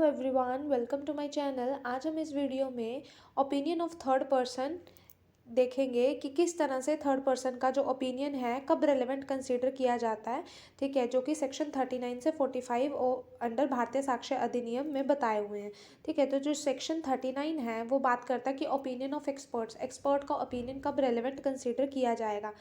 Hello everyone, welcome to my channel. आज हम इस वीडियो में ओपिनियन ऑफ थर्ड पर्सन देखेंगे कि किस तरह से थर्ड पर्सन का जो ओपिनियन है कब रेलेवेंट कंसीडर किया जाता है। ठीक है, जो कि सेक्शन 39 से 45 अंडर भारतीय साक्ष्य अधिनियम में बताए हुए हैं। ठीक है, तो जो सेक्शन 39 है वो बात करता है कि ओपिनियन ऑफ एक्सपर्ट का ओपिनियन कब रेलेवेंट कंसीडर किया जाएगा।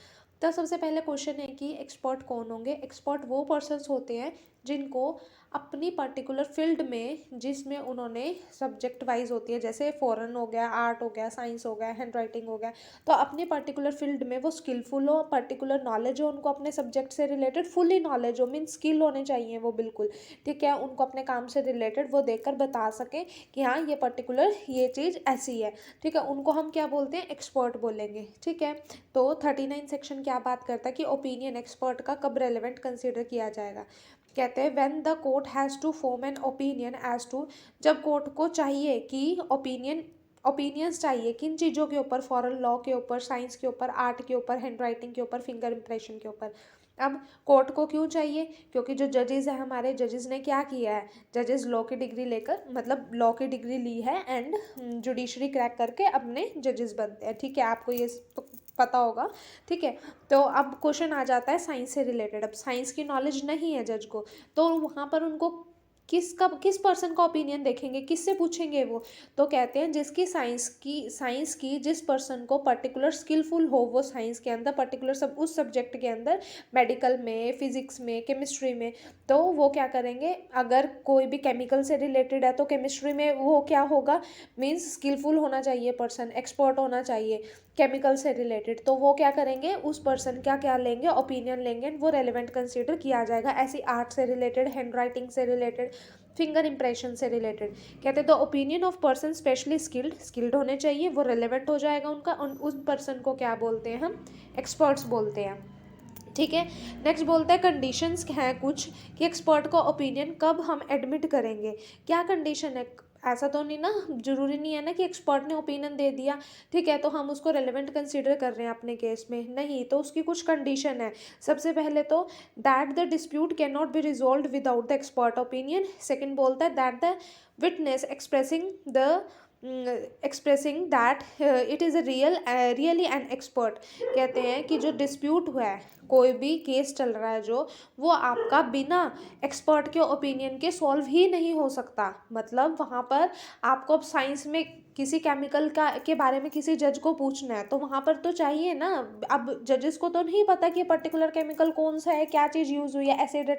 तो सबसे पहले क्वेश्चन है कि एक्सपर्ट कौन होंगे। एक्सपर्ट वो पर्सन्स होते हैं जिनको अपनी पर्टिकुलर फील्ड में, जिसमें उन्होंने सब्जेक्ट वाइज होती है, जैसे फॉरेन हो गया, आर्ट हो गया, साइंस हो गया, हैंड राइटिंग हो गया, तो अपनी पर्टिकुलर फील्ड में वो स्किलफुल हो, पर्टिकुलर नॉलेज हो उनको अपने सब्जेक्ट से रिलेटेड, फुली नॉलेज हो, मीन स्किल होने चाहिए वो बिल्कुल। ठीक है, उनको अपने काम से रिलेटेड वो देखकर बता सके कि हाँ ये पर्टिकुलर ये चीज़ ऐसी है। ठीक है, उनको हम क्या बोलते हैं, एक्सपर्ट बोलेंगे। ठीक है, तो 39 सेक्शन क्या बात करता है कि ओपिनियन एक्सपर्ट का कब रेलेवेंट कंसिडर किया जाएगा। कहते हैं when the court has to form an opinion as to, जब कोर्ट को चाहिए कि ओपिनियंस चाहिए किन चीज़ों के ऊपर, फॉरेन लॉ के ऊपर, साइंस के ऊपर, आर्ट के ऊपर, हैंड राइटिंग के ऊपर, फिंगर इंप्रेशन के ऊपर। अब कोर्ट को क्यों चाहिए, क्योंकि जो जजेस हैं हमारे, जजेस ने क्या किया है, जजेस लॉ की डिग्री लेकर, मतलब लॉ की डिग्री ली है एंड जुडिशरी क्रैक करके अपने जजेस बनते हैं। ठीक है, आपको ये पता होगा। ठीक है, तो अब क्वेश्चन आ जाता है साइंस से रिलेटेड। अब साइंस की नॉलेज नहीं है जज को, तो वहाँ पर उनको किस पर्सन का ओपिनियन देखेंगे, किससे पूछेंगे वो। तो कहते हैं जिसकी साइंस की जिस पर्सन को पर्टिकुलर स्किलफुल हो वो साइंस के अंदर, पर्टिकुलर सब उस सब्जेक्ट के अंदर, मेडिकल में, फिजिक्स में, केमिस्ट्री में, तो वो क्या करेंगे, अगर कोई भी केमिकल से रिलेटेड है तो केमिस्ट्री में वो क्या होगा, मीन्स स्किलफुल होना चाहिए पर्सन, एक्सपर्ट होना चाहिए केमिकल से रिलेटेड। तो वो क्या करेंगे, उस पर्सन का क्या लेंगे, ओपिनियन लेंगे, वो रेलेवेंट कंसीडर किया जाएगा। ऐसी आर्ट से रिलेटेड, हैंड राइटिंग से रिलेटेड, फिंगर इंप्रेशन से रिलेटेड। कहते हैं the opinion of person specially skilled होने चाहिए, वो रेलेवेंट हो जाएगा उनका, उस पर्सन को क्या बोलते हैं हम, एक्सपर्ट्स बोलते हैं। ठीक है, नेक्स्ट बोलता है कंडीशंस हैं कुछ कि एक्सपर्ट का ओपिनियन कब हम एडमिट करेंगे। क्या कंडीशन है, ऐसा तो नहीं ना, जरूरी नहीं है ना कि एक्सपर्ट ने ओपिनियन दे दिया, ठीक है, तो हम उसको रेलेवेंट कंसीडर कर रहे हैं अपने केस में, नहीं। तो उसकी कुछ कंडीशन है। सबसे पहले तो that the dispute can not be resolve without the expert opinion. Second बोलता है that the witness expressing that it is a really an expert. कहते हैं कि जो डिस्प्यूट हुआ है, कोई भी केस चल रहा है जो, वो आपका बिना एक्सपर्ट के ओपिनियन के सॉल्व ही नहीं हो सकता। मतलब वहाँ पर आपको अब साइंस में किसी केमिकल के बारे में किसी जज को पूछना है, तो वहाँ पर तो चाहिए ना। अब जजेस को तो नहीं पता कि पर्टिकुलर केमिकल कौन सा है, क्या चीज़ यूज़ हुई है, एसिड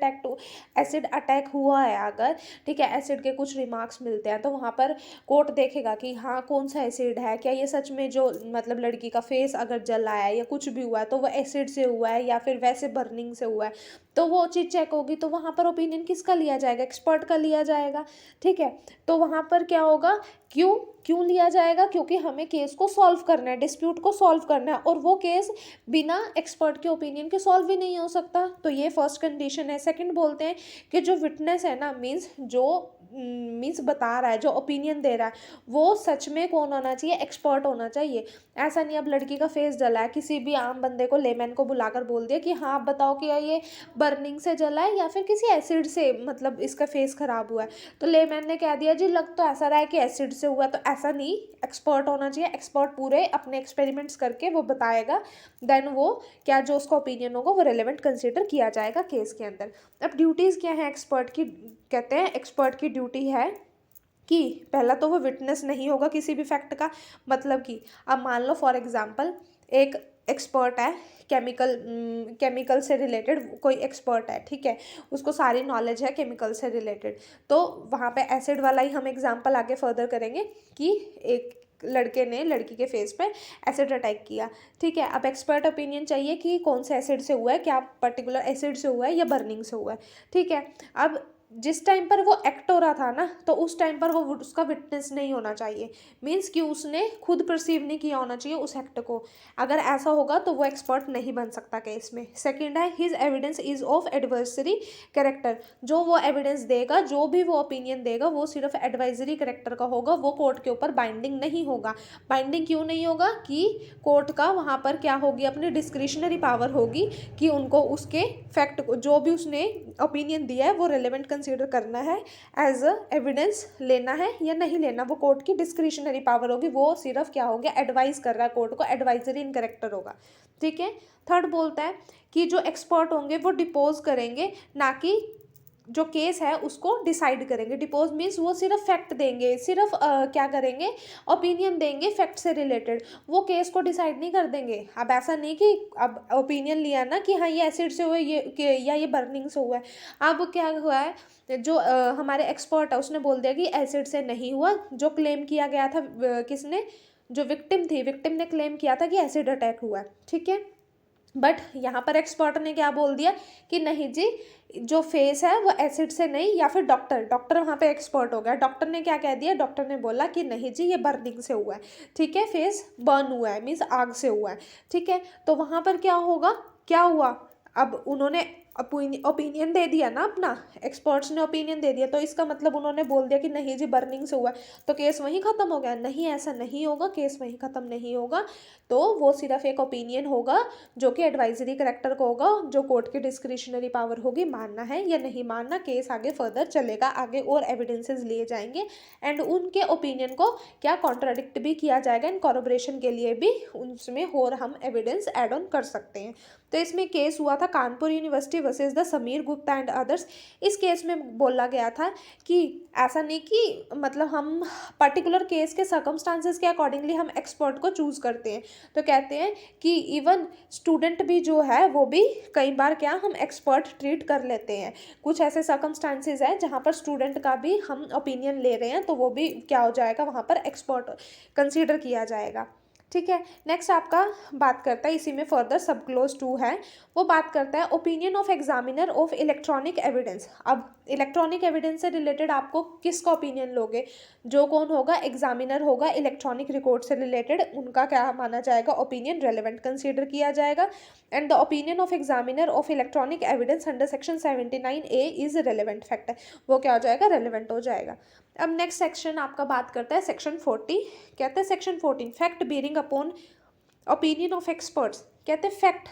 अटैक हुआ है अगर, ठीक है, एसिड के कुछ रिमार्क्स मिलते हैं, तो वहाँ पर कोर्ट देखेगा कि हाँ कौन सा एसिड है, क्या ये सच में जो मतलब लड़की का फेस अगर जला है या कुछ भी हुआ है तो वो एसिड से हुआ है या फिर वैसे बर्निंग से हुआ है, तो वो चीज़ चेक होगी। तो वहाँ पर ओपिनियन किसका लिया जाएगा, एक्सपर्ट का लिया जाएगा। ठीक है, तो वहाँ पर क्या होगा, क्यों लिया जाएगा, क्योंकि हमें केस को सॉल्व करना है, डिस्प्यूट को सॉल्व करना है, और वो केस बिना एक्सपर्ट के ओपिनियन के सॉल्व ही नहीं हो सकता। तो ये फर्स्ट कंडीशन है। सेकंड बोलते हैं कि जो विटनेस है ना, मीन्स बता रहा है, जो ओपिनियन दे रहा है, वो सच में कौन होना चाहिए, एक्सपर्ट होना चाहिए। ऐसा नहीं अब लड़की का फेस जला है, किसी भी आम बंदे को, लेमैन को बुलाकर बोल दिया कि हाँ आप बताओ कि ये बर्निंग से जला है या फिर किसी एसिड से, मतलब इसका फेस खराब हुआ है, तो लेमैन ने कह दिया जी लग तो ऐसा रहा है कि एसिड से हुआ। तो ऐसा नहीं, एक्सपर्ट होना चाहिए। एक्सपर्ट पूरे अपने एक्सपेरिमेंट्स करके वो बताएगा, देन वो क्या जो उसका ओपिनियन होगा वो रेलेवेंट कंसीडर किया जाएगा केस के अंदर। अब ड्यूटीज़ क्या है एक्सपर्ट की। कहते हैं एक्सपर्ट की ड्यूटी है कि पहला तो वो विटनेस नहीं होगा किसी भी फैक्ट का, मतलब कि अब मान लो फॉर एग्जांपल एक एक्सपर्ट है केमिकल से रिलेटेड, कोई एक्सपर्ट है, ठीक है, उसको सारी नॉलेज है केमिकल से रिलेटेड, तो वहाँ पे एसिड वाला ही हम एग्जांपल आगे फर्दर करेंगे कि एक लड़के ने लड़की के फेस पे एसिड अटैक किया। ठीक है, अब एक्सपर्ट ओपिनियन चाहिए कि कौन से एसिड से हुआ है, क्या पर्टिकुलर एसिड से हुआ है या बर्निंग से हुआ है। ठीक है, अब जिस टाइम पर वो एक्ट हो रहा था ना, तो उस टाइम पर वो उसका विटनेस नहीं होना चाहिए, मीन्स कि उसने खुद परसीव नहीं किया होना चाहिए उस एक्ट को। अगर ऐसा होगा तो वो एक्सपर्ट नहीं बन सकता केस में। सेकंड है his evidence is of adversary character. जो वो एविडेंस देगा, जो भी वो ओपिनियन देगा, वो सिर्फ एडवाइजरी कैरेक्टर का होगा, वो कोर्ट के ऊपर बाइंडिंग नहीं होगा। बाइंडिंग क्यों नहीं होगा कि कोर्ट का वहाँ पर क्या होगी, अपनी डिस्क्रिशनरी पावर होगी कि उनको उसके फैक्ट को, जो भी उसने ओपिनियन दिया है वो रेलेवेंट कंसीडर करना है, एज अ एविडेंस लेना है या नहीं लेना, वो कोर्ट की डिस्क्रिशनरी पावर होगी। वो सिर्फ क्या हो गया, एडवाइस कर रहा है कोर्ट को, एडवाइजरी इन करेक्टर होगा। ठीक है। थर्ड बोलता है कि जो एक्सपर्ट होंगे वो डिपोज करेंगे, ना कि जो केस है उसको डिसाइड करेंगे। डिपोज मीन्स वो सिर्फ फैक्ट देंगे, सिर्फ क्या करेंगे, ओपिनियन देंगे फैक्ट से रिलेटेड, वो केस को डिसाइड नहीं कर देंगे। अब ऐसा नहीं कि अब ओपिनियन लिया ना कि हाँ ये एसिड से हुआ है या ये बर्निंग से हुआ है। अब क्या हुआ है, जो हमारे एक्सपर्ट है उसने बोल दिया कि एसिड से नहीं हुआ, जो क्लेम किया गया था किसने, जो विक्टिम थी, विक्टिम ने क्लेम किया था कि एसिड अटैक हुआ है। ठीक है। बट यहाँ पर एक्सपर्ट ने क्या बोल दिया कि नहीं जी, जो फेस है वो एसिड से नहीं, या फिर डॉक्टर वहाँ पे एक्सपर्ट हो गया, डॉक्टर ने क्या कह दिया, डॉक्टर ने बोला कि नहीं जी ये बर्निंग से हुआ है। ठीक है, फेस बर्न हुआ है मीन्स आग से हुआ है। ठीक है, तो वहाँ पर क्या होगा, क्या हुआ, अब उन्होंने ओपिनियन दे दिया ना अपना, एक्सपर्ट्स ने ओपिनियन दे दिया, तो इसका मतलब उन्होंने बोल दिया कि नहीं जी बर्निंग से हुआ है, तो केस वहीं ख़त्म हो गया। नहीं, ऐसा नहीं होगा, केस वहीं ख़त्म नहीं होगा। तो वो सिर्फ एक ओपिनियन होगा जो कि एडवाइजरी करेक्टर को होगा, जो कोर्ट की डिस्क्रिशनरी पावर होगी, मानना है या नहीं मानना। केस आगे फर्दर चलेगा, आगे और एविडेंसेस लिए जाएंगे एंड उनके ओपिनियन को क्या कॉन्ट्राडिक्ट भी किया जाएगा, इन कॉरपोरेशन के लिए भी उसमें और हम एविडेंस एड ऑन कर सकते हैं। तो इसमें केस हुआ था Kanpur university versus the Sameer Gupta and others. इस केस में बोला गया था कि ऐसा नहीं कि मतलब हम पर्टिकुलर केस के सर्कमस्टांसेस के अकॉर्डिंगली हम एक्सपर्ट को चूज़ करते हैं। तो कहते हैं कि इवन स्टूडेंट भी जो है वो भी कई बार क्या हम एक्सपर्ट ट्रीट कर लेते हैं। कुछ ऐसे सर्कमस्टांसेस हैं जहाँ पर स्टूडेंट का भी हम ओपिनियन ले रहे हैं, तो वो भी क्या हो जाएगा, वहाँ पर एक्सपर्ट कंसीडर किया जाएगा। ठीक है। नेक्स्ट आपका बात करता है, इसी में फर्दर सब क्लोज 2 है, वो बात करता है opinion of examiner of electronic evidence. अब इलेक्ट्रॉनिक एविडेंस से रिलेटेड आपको किसका ओपिनियन लोगे, जो कौन होगा, एग्जामिनर होगा, इलेक्ट्रॉनिक रिकॉर्ड से रिलेटेड उनका क्या माना जाएगा, ओपिनियन रेलेवेंट कंसीडर किया जाएगा। And the opinion of examiner of electronic evidence under section 79A is relevant fact, वो क्या हो जाएगा, रेलेवेंट हो जाएगा। अब नेक्स्ट सेक्शन आपका बात करता है सेक्शन 40। कहते हैं section 14 fact bearing upon opinion of experts. कहते हैं fact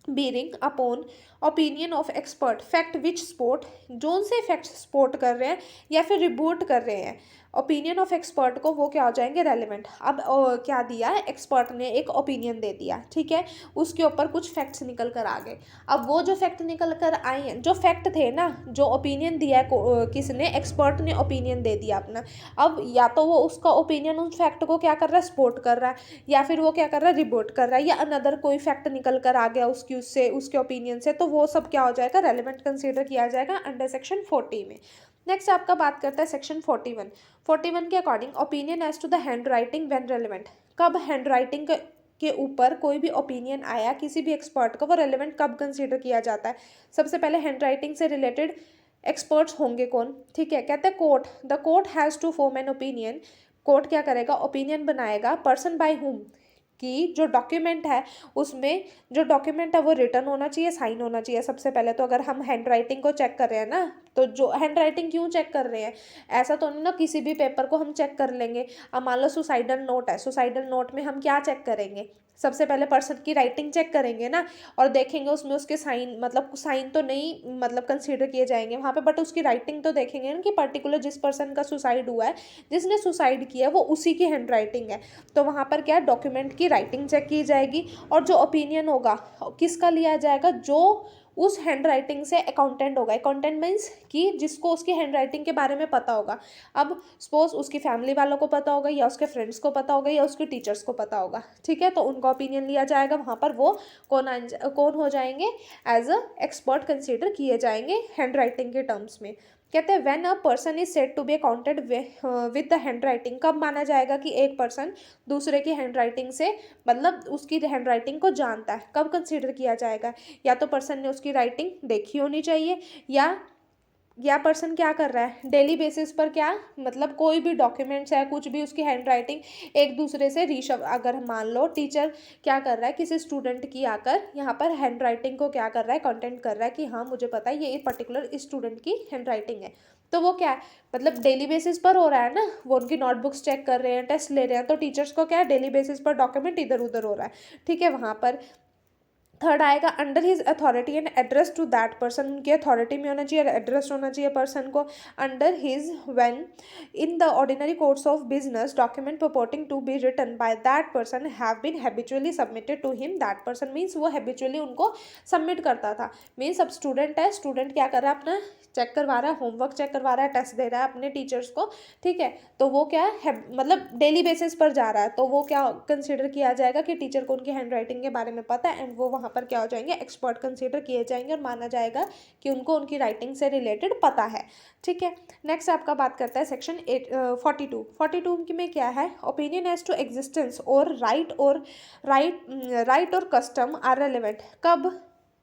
bearing upon opinion of expert, fact which support, जोन से फैक्ट सपोर्ट कर रहे हैं या फिर रिबूट कर रहे हैं ओपिनियन ऑफ एक्सपर्ट को, वो क्या हो जाएंगे, रेलिवेंट। अब क्या दिया है, एक्सपर्ट ने एक ओपिनियन दे दिया, ठीक है, उसके ऊपर कुछ फैक्ट्स निकल कर आ गए। अब वो जो फैक्ट निकल कर आए हैं, जो फैक्ट थे ना, जो ओपिनियन दिया है किसने, एक्सपर्ट ने ओपिनियन दे दिया अपना। अब या तो वो उसका ओपिनियन उस फैक्ट को क्या कर रहा है, सपोर्ट कर रहा है, या फिर वो क्या कर रहा है, रिबूट कर रहा है, या अनदर कोई फैक्ट निकल कर आ गया उसकी उससे उसके ओपिनियन से, तो वो सब क्या हो जाएगा, रेलिवेंट कंसीडर किया जाएगा अंडर सेक्शन 40 में। नेक्स्ट आपका बात करता है सेक्शन 41 के according opinion as to the handwriting when relevant. कब हैंड राइटिंग के ऊपर कोई भी ओपिनियन आया किसी भी एक्सपर्ट का, वो रेलेवेंट कब कंसीडर किया जाता है। सबसे पहले हैंड राइटिंग से रिलेटेड एक्सपर्ट्स होंगे कौन, ठीक है, कहते हैं court, the court has to form an opinion. Court क्या करेगा, ओपिनियन बनाएगा, पर्सन बाय हुम, कि जो डॉक्यूमेंट है उसमें जो डॉक्यूमेंट है वो रिटन होना चाहिए, साइन होना चाहिए सबसे पहले। तो अगर हम हैंड राइटिंग को चेक कर रहे हैं ना, तो जो हैंड राइटिंग क्यों चेक कर रहे हैं, ऐसा तो नहीं ना किसी भी पेपर को हम चेक कर लेंगे। अब मान लो सुसाइडल नोट है, सुसाइडल नोट में हम क्या चेक करेंगे, सबसे पहले पर्सन की राइटिंग चेक करेंगे ना, और देखेंगे उसमें उसके साइन, मतलब साइन तो नहीं मतलब कंसीडर किए जाएंगे वहाँ पे, बट उसकी राइटिंग तो देखेंगे ना कि पर्टिकुलर जिस पर्सन का सुसाइड हुआ है, जिसने सुसाइड किया है, वो उसी की हैंड राइटिंग है। तो वहाँ पर क्या डॉक्यूमेंट की राइटिंग चेक की जाएगी, और जो ओपिनियन होगा किसका लिया जाएगा, जो उस हैंड राइटिंग से अकाउंटेंट होगा। अकाउंटेंट मीन्स कि जिसको उसकी हैंड राइटिंग के बारे में पता होगा। अब सपोज उसकी फैमिली वालों को पता होगा, या उसके फ्रेंड्स को पता होगा, या उसके टीचर्स को पता होगा, ठीक है, तो उनका ओपिनियन लिया जाएगा। वहाँ पर वो कौन हो जाएंगे, एज अ एक्सपर्ट कंसीडर किए जाएंगे हैंड राइटिंग के टर्म्स में। कहते हैं when a person is said to be acquainted with the handwriting, कब माना जाएगा कि एक पर्सन दूसरे की हैंड राइटिंग से मतलब उसकी हैंड राइटिंग को जानता है, कब कंसीडर किया जाएगा, या तो पर्सन ने उसकी राइटिंग देखी होनी चाहिए, या पर्सन क्या कर रहा है डेली बेसिस पर, क्या मतलब कोई भी डॉक्यूमेंट्स है, कुछ भी उसकी हैंड राइटिंग एक दूसरे से अगर मान लो टीचर क्या कर रहा है, किसी स्टूडेंट की आकर यहाँ पर हैंड राइटिंग को क्या कर रहा है, कंटेंट कर रहा है कि हाँ मुझे पता है ये पर्टिकुलर इस स्टूडेंट की हैंड राइटिंग है, तो वो क्या है मतलब डेली बेसिस पर हो रहा है ना, वो उनकी नोटबुक्स चेक कर रहे हैं, टेस्ट ले रहे हैं, तो टीचर्स को क्या है डेली बेसिस पर डॉक्यूमेंट इधर उधर हो रहा है, ठीक है। वहाँ पर थर्ड आएगा under his authority and address to that person, उनकी अथॉरिटी में होना चाहिए, एड्रेस होना चाहिए पर्सन को under his when in the ordinary course of business document purporting to be written by that person have been habitually submitted to him, that person means वो habitually उनको submit करता था। मीन्स अब student है, student क्या कर रहा है, अपना चेक करवा रहा है, होमवर्क चेक करवा रहा है, टेस्ट दे रहा है अपने टीचर्स को, ठीक है, तो वो क्या है मतलब डेली बेसिस पर जा रहा है, तो वो क्या कंसिडर किया जाएगा कि टीचर को उनकी हैंड राइटिंग के बारे में पता है, एंड वो वहाँ पर क्या हो जाएंगे, एक्सपर्ट कंसीडर किए जाएंगे और माना जाएगा कि उनको उनकी राइटिंग से रिलेटेड पता है, ठीक है। नेक्स्ट आपका बात करता है सेक्शन 42 में क्या है, ओपिनियन एज टू एग्जिस्टेंस और राइट और कस्टम आर रेलिवेंट। कब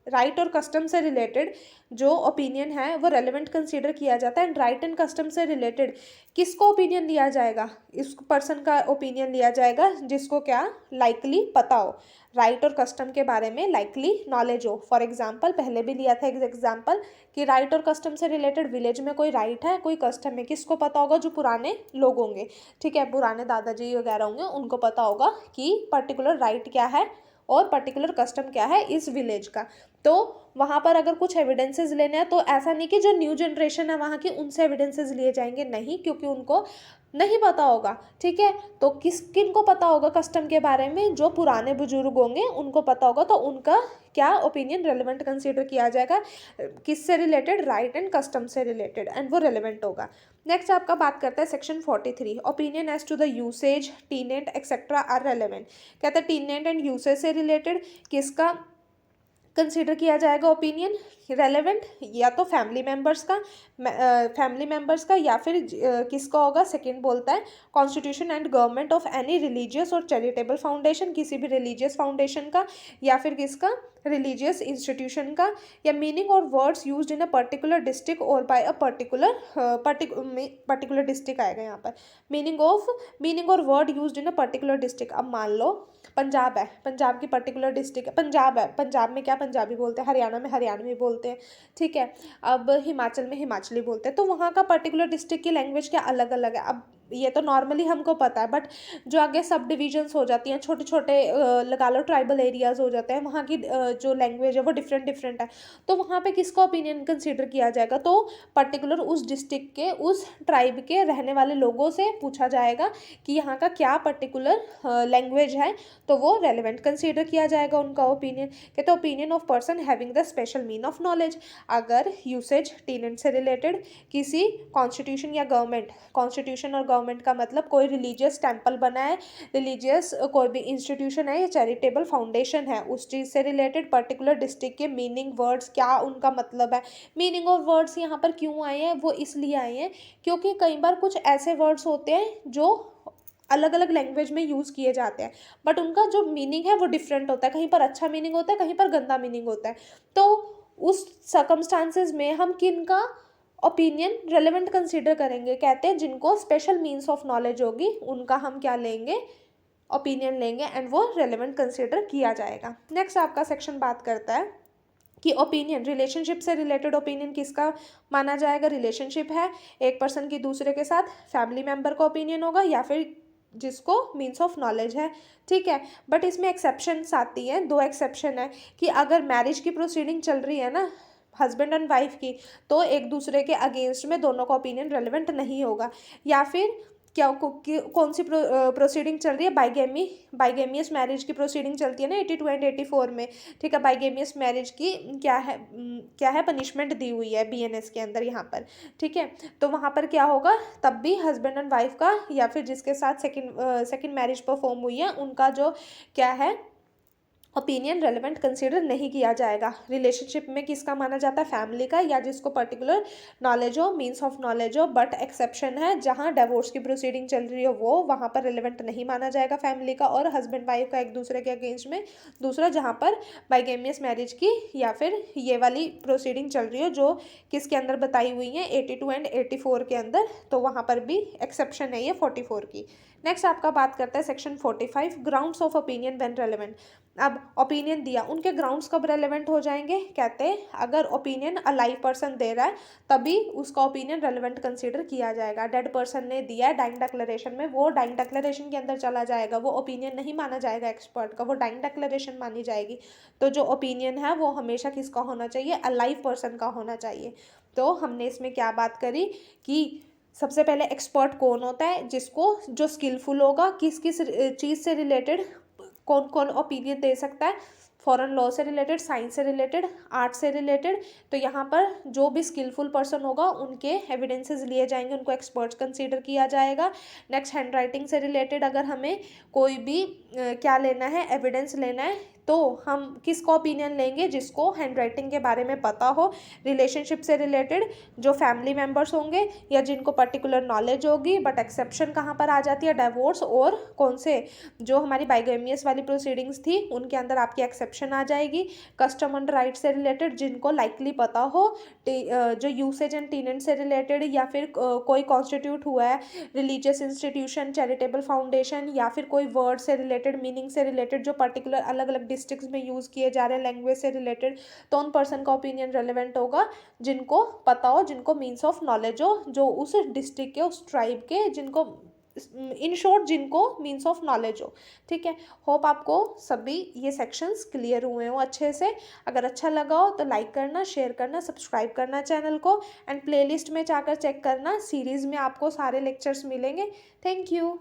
राइट और कस्टम से रिलेटेड जो ओपिनियन है वो रेलिवेंट कंसीडर किया जाता है, एंड राइट एंड कस्टम से रिलेटेड किसको ओपिनियन लिया जाएगा, इस पर्सन का ओपिनियन लिया जाएगा जिसको क्या लाइकली पता हो, राइट और कस्टम के बारे में लाइकली नॉलेज हो। फॉर एग्जांपल पहले भी लिया था एक एग्जांपल कि राइट और कस्टम से रिलेटेड विलेज में कोई राइट है कोई कस्टम है, किसको पता होगा, जो पुराने लोग होंगे, ठीक है, पुराने दादाजी वगैरह होंगे, उनको पता होगा कि पर्टिकुलर राइट क्या है और पर्टिकुलर कस्टम क्या है इस विलेज का। तो वहाँ पर अगर कुछ एविडेंसेस लेने हैं तो ऐसा नहीं कि जो न्यू जनरेशन है वहाँ की उनसे एविडेंसेस लिए जाएंगे, नहीं, क्योंकि उनको नहीं पता होगा, ठीक है। तो किन को पता होगा कस्टम के बारे में, जो पुराने बुजुर्ग होंगे उनको पता होगा, तो उनका क्या ओपिनियन रेलिवेंट कंसीडर किया जाएगा, किससे रिलेटेड, राइट एंड कस्टम से रिलेटेड, एंड वो रेलिवेंट होगा। नेक्स्ट आपका बात करता है section 43, opinion as to the usage tenets etcetera are relevant. कहता है टीनेंट एंड यूसेज से रिलेटेड किसका कंसीडर किया जाएगा ओपिनियन रेलेवेंट, या तो फैमिली मेम्बर्स का या फिर किसका होगा, सेकंड बोलता है constitution and government of any religious और चैरिटेबल फाउंडेशन, किसी भी रिलीजियस फाउंडेशन का या फिर किसका रिलीजियस इंस्टीट्यूशन का, या मीनिंग और words used in a particular district और बाय अ पर्टिकुलर डिस्ट्रिक्ट आएगा यहाँ पर, मीनिंग और word used in a particular district. अब मान लो पंजाब है, पंजाब की पर्टिकुलर डिस्ट्रिक्ट है, पंजाब है, पंजाब में क्या पंजाबी बोलते हैं, हरियाणा में हरियाणवी बोलते हैं, ठीक है, अब हिमाचल में हिमाचली बोलते हैं, तो वहाँ का पर्टिकुलर डिस्ट्रिक्ट की लैंग्वेज क्या अलग अलग है। अब ये तो नॉर्मली हमको पता है, बट जो आगे सब डिविजन्स हो जाती हैं, छोटे छोटे लगा लो ट्राइबल एरियाज हो जाते हैं, वहाँ की जो लैंग्वेज है वो डिफरेंट है, तो वहाँ पे किसका ओपिनियन कंसीडर किया जाएगा, तो पर्टिकुलर उस डिस्ट्रिक्ट के उस ट्राइब के रहने वाले लोगों से पूछा जाएगा कि यहाँ का क्या पर्टिकुलर लैंग्वेज है, तो वो रेलिवेंट कंसीडर किया जाएगा उनका ओपिनियन। कहते हैं opinion of person having the special mean of knowledge, अगर यूसेज टीनेंट से रिलेटेड किसी कॉन्स्टिट्यूशन या गवर्नमेंट, कॉन्स्टिट्यूशन और गवर्नमेंट का मतलब कोई रिलीजियस टेम्पल बना है, रिलीजियस कोई भी इंस्टीट्यूशन है या चैरिटेबल फाउंडेशन है, उस चीज़ से रिलेटेड पर्टिकुलर डिस्ट्रिक्ट के मीनिंग वर्ड्स क्या उनका मतलब है। मीनिंग और वर्ड्स यहाँ पर क्यों आए हैं, वो इसलिए आए हैं क्योंकि कई बार कुछ ऐसे वर्ड्स होते हैं जो अलग अलग लैंग्वेज में यूज़ किए जाते हैं, बट उनका जो मीनिंग है वो डिफरेंट होता है, कहीं पर अच्छा मीनिंग होता है, कहीं पर गंदा मीनिंग होता है, तो उस सर्कमस्टांसेस में हम किन का ओपिनियन रेलेवेंट कंसीडर करेंगे, कहते हैं जिनको स्पेशल मीन्स ऑफ नॉलेज होगी उनका हम क्या लेंगे, ओपिनियन लेंगे, एंड वो रेलेवेंट कंसीडर किया जाएगा। नेक्स्ट आपका सेक्शन बात करता है कि ओपिनियन रिलेशनशिप से रिलेटेड ओपिनियन किसका माना जाएगा, रिलेशनशिप है एक पर्सन की दूसरे के साथ, फैमिली मेम्बर का ओपिनियन होगा या फिर जिसको मीन्स ऑफ नॉलेज है, ठीक है। बट इसमें एक्सेप्शंस आती हैं, 2 एक्सेप्शन है कि अगर मैरिज की प्रोसीडिंग चल रही है ना हस्बैंड एंड वाइफ की, तो एक दूसरे के अगेंस्ट में दोनों का ओपिनियन रेलिवेंट नहीं होगा, या फिर कौन सी प्रोसीडिंग चल रही है, बाइगेमियस मैरिज की प्रोसीडिंग चलती है ना 82 एंड 84 में, ठीक है, बाइगेमियस मैरिज की क्या है पनिशमेंट दी हुई है BNS के अंदर यहाँ पर, ठीक है, तो वहाँ पर क्या होगा, तब भी हस्बैंड एंड वाइफ का या फिर जिसके साथ सेकंड मैरिज परफॉर्म हुई है उनका जो क्या है ओपिनियन रेलिवेंट कंसीडर नहीं किया जाएगा। रिलेशनशिप में किसका माना जाता है, फैमिली का या जिसको पर्टिकुलर नॉलेज हो, मीन्स ऑफ नॉलेज हो, बट एक्सेप्शन है जहाँ डिवोर्स की प्रोसीडिंग चल रही हो वो वहाँ पर रेलिवेंट नहीं माना जाएगा फैमिली का और हस्बैंड वाइफ का एक दूसरे के अगेंस्ट में। दूसरा जहाँ पर बाइगेमियस मैरिज की या फिर ये वाली प्रोसीडिंग चल रही हो जो किसके अंदर बताई हुई है 82 एंड 84 के अंदर, तो वहाँ पर भी एक्सेप्शन है ये 44 की। नेक्स्ट आपका बात करता है section 45 grounds of opinion when relevant. अब बाद ओपिनियन दिया, उनके ग्राउंड्स कब रेलेवेंट हो जाएंगे? कहते हैं अगर ओपिनियन अ लाइव पर्सन दे रहा है तभी उसका ओपिनियन रेलेवेंट कंसीडर किया जाएगा। डेड पर्सन ने दिया है डाइंग डिक्लेरेशन में, वो डाइंग डिक्लेरेशन के अंदर चला जाएगा, वो ओपिनियन नहीं माना जाएगा एक्सपर्ट का, वो डाइंग डिक्लेरेशन मानी जाएगी। तो जो ओपिनियन है वो हमेशा किसका होना चाहिए? अ लाइव पर्सन का होना चाहिए। तो हमने इसमें क्या बात करी कि सबसे पहले एक्सपर्ट कौन होता है? जिसको जो स्किलफुल होगा, किस किस चीज़ से रिलेटेड कौन कौन ओपिनियन दे सकता है, फॉरेन लॉ से रिलेटेड, साइंस से रिलेटेड, आर्ट से रिलेटेड। तो यहाँ पर जो भी स्किलफुल पर्सन होगा उनके एविडेंसेस लिए जाएंगे, उनको एक्सपर्ट्स कंसीडर किया जाएगा। नेक्स्ट हैंड राइटिंग से रिलेटेड अगर हमें कोई भी क्या लेना है, एविडेंस लेना है, तो हम किसका ओपिनियन लेंगे? जिसको हैंड राइटिंग के बारे में पता हो। रिलेशनशिप से रिलेटेड जो फैमिली मेम्बर्स होंगे या जिनको पर्टिकुलर नॉलेज होगी। बट एक्सेप्शन कहाँ पर आ जाती है? डिवोर्स और कौन से, जो हमारी बाइगेमियस वाली प्रोसीडिंग्स थी उनके अंदर आपकी एक्सेप्शन आ जाएगी। कस्टम एंड राइट से रिलेटेड जिनको लाइकली पता हो, जो यूसेज एंड टीनेंट से रिलेटेड, या फिर कोई कॉन्स्टिट्यूट हुआ है रिलीजियस इंस्टीट्यूशन, चैरिटेबल फाउंडेशन, या फिर कोई वर्ड से रिलेटेड, मीनिंग से रिलेटेड जो पर्टिकुलर अलग अलग डिस्ट्रिक्ट्स में यूज़ किए जा रहे हैं लैंग्वेज से रिलेटेड, तो उन पर्सन का ओपिनियन रेलेवेंट होगा जिनको पता हो, जिनको मीन्स ऑफ नॉलेज हो, जो उस डिस्ट्रिक्ट के, उस ट्राइब के, जिनको इन शॉर्ट जिनको मीन्स ऑफ नॉलेज हो। ठीक है, होप आपको सभी ये सेक्शंस क्लियर हुए हो अच्छे से। अगर अच्छा लगा हो तो लाइक करना, शेयर करना, सब्सक्राइब करना चैनल को, एंड प्लेलिस्ट में जाकर चेक करना, सीरीज़ में आपको सारे लेक्चर्स मिलेंगे। Thank you.